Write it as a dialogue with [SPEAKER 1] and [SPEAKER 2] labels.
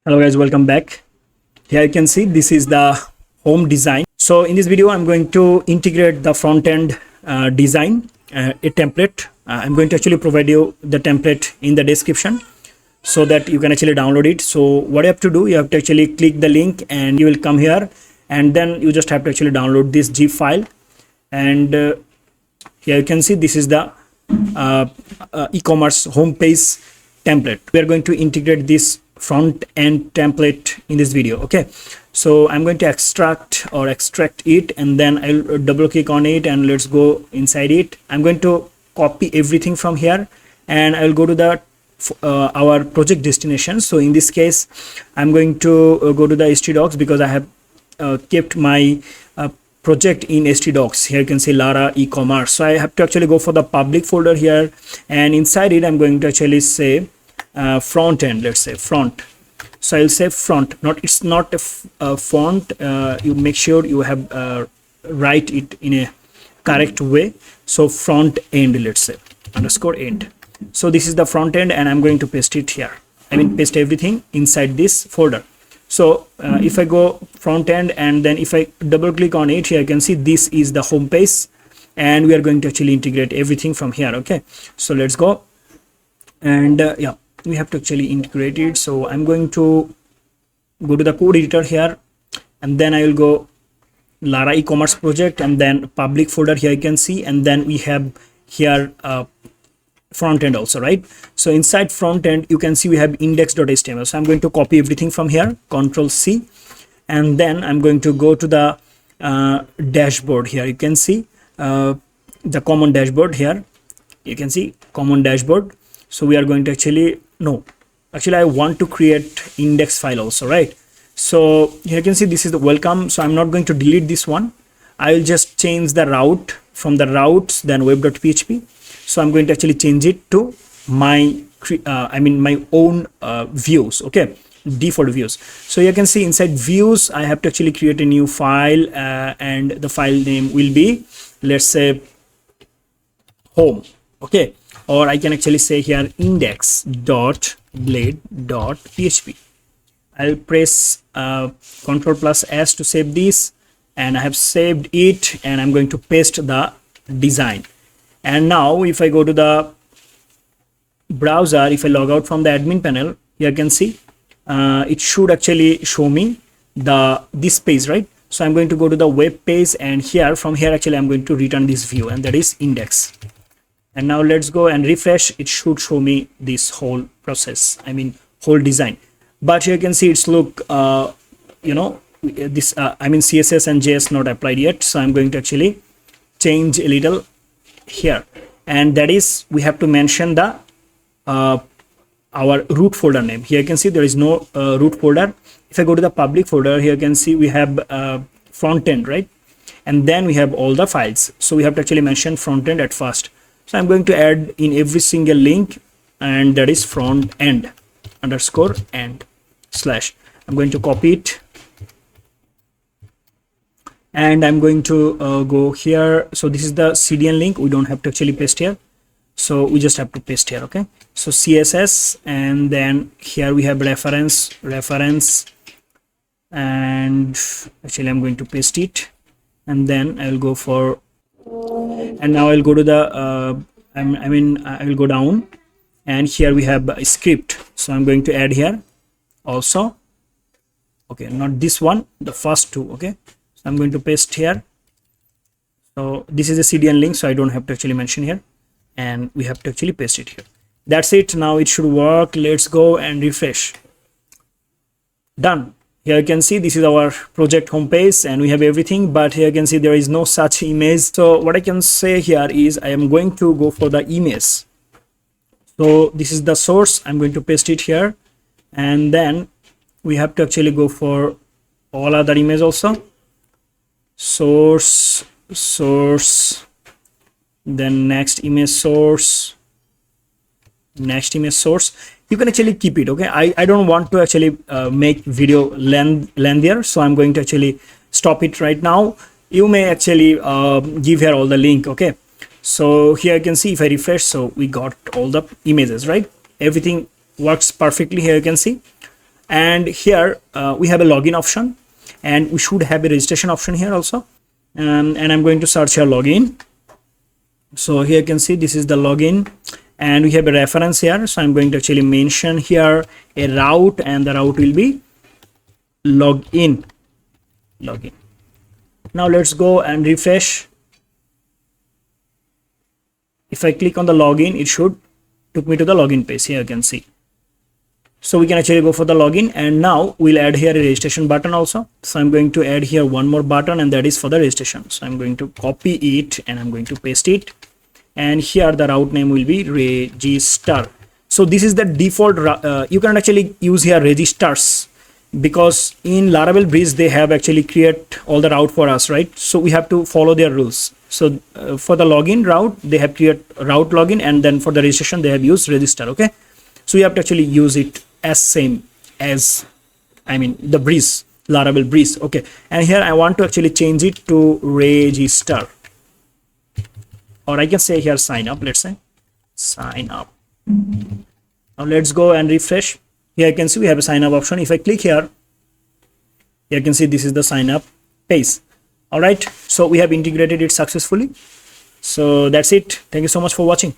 [SPEAKER 1] Hello guys, welcome back. Here you can see this is the home design. So in this video I'm going to integrate the front end design, a template. I'm going to actually provide you the template in the description so that you can actually download it. So what you have to do, you have to actually click the link and you will come here, and then you just have to actually download this zip file. And here you can see this is the e-commerce homepage template. We are going to integrate this front end template in this video. Okay, so I'm going to extract it, and then I'll double click on it, and let's go inside it. I'm going to copy everything from here, and I'll go to the our project destination. So in this case I'm going to go to the htdocs because I have kept my project in htdocs. Here you can see Lara e-commerce. So I have to actually go for the public folder here, and inside it I'm going to actually say front end. Let's say front. So I'll say front. It's not a font. You make sure you have write it in a correct way. So front end, let's say underscore end. So this is the front end, and I'm going to paste it here. Paste everything inside this folder. So if I go front end, and then if I double click on it, here you can see this is the home page, and we are going to actually integrate everything from here. Okay, so let's go. And yeah, we have to actually integrate it. So I'm going to go to the code editor here, and then I will go Lara e-commerce project, and then public folder. Here you can see, and then we have here front end also, right? So inside front end you can see we have index.html. So I'm going to copy everything from here, Control C, and then I'm going to go to the dashboard. Here you can see the common dashboard. Here you can see common dashboard. So we are going to actually I want to create index file also, right? So here you can see this is the welcome. So I'm not going to delete this one. I will just change the route from the routes, then web.php. So I'm going to actually change it to my my own views. Okay, default views. So you can see inside views I have to actually create a new file, and the file name will be, let's say, home. Okay, or I can actually say here index.blade.php. I'll press Ctrl plus S to save this, and I have saved it, and I'm going to paste the design. And now if I go to the browser, if I log out from the admin panel, here you can see it should actually show me this page, right? So I'm going to go to the web page, and here from here actually I'm going to return this view, and that is index. And now let's go and refresh. It should show me this whole process, whole design. But here you can see it's look this CSS and JS not applied yet. So I'm going to actually change a little here, and that is we have to mention the our root folder name. Here you can see there is no root folder. If I go to the public folder, here you can see we have front end, right? And then we have all the files. So we have to actually mention front end at first. So I'm going to add in every single link, and that is front end underscore end slash. I'm going to copy it, and I'm going to go here. So this is the CDN link. We don't have to actually paste here, so we just have to paste here. Okay, so CSS, and then here we have reference, and actually I'm going to paste it, and then I will go for, and now I'll go to the I will go down, and here we have a script. So I'm going to add here also. Okay, not this one, the first two. Okay, so I'm going to paste here. So this is a CDN link, so I don't have to actually mention here, and we have to actually paste it here. That's it. Now it should work. Let's go and refresh. Done. Here you can see this is our project homepage, and we have everything, but here you can see there is no such image. So what I can say here is I am going to go for the image. So this is the source. I'm going to paste it here, and then we have to actually go for all other images also. Source, then next image source, next image source. You can actually keep it. Okay, I don't want to actually make video lengthier, so I'm going to actually stop it right now. You may actually give here all the link. Okay, so here you can see if I refresh, so we got all the images, right? Everything works perfectly. Here you can see, And here we have a login option, and we should have a registration option here also. And I'm going to search here login. So here you can see this is the login, and we have a reference here. So I'm going to actually mention here a route, and the route will be login. Now let's go and refresh. If I click on the login, it should took me to the login page. Here you can see. So we can actually go for the login, and now we'll add here a registration button also. So I'm going to add here one more button, and that is for the registration. So I'm going to copy it and I'm going to paste it, and here the route name will be register. So this is the default. You can actually use here registers, because in Laravel bridge they have actually create all the route for us, right? So we have to follow their rules. So for the login route, they have create route login, and then for the registration they have used register. Okay, so you have to actually use it as same as, I mean, the bridge, Laravel bridge. Okay, and here I want to actually change it to register, or I can say here sign up. Let's say sign up. Now let's go and refresh. Here you can see we have a sign up option. If I click here, you can see this is the sign up page. All right, so we have integrated it successfully. So that's it. Thank you so much for watching.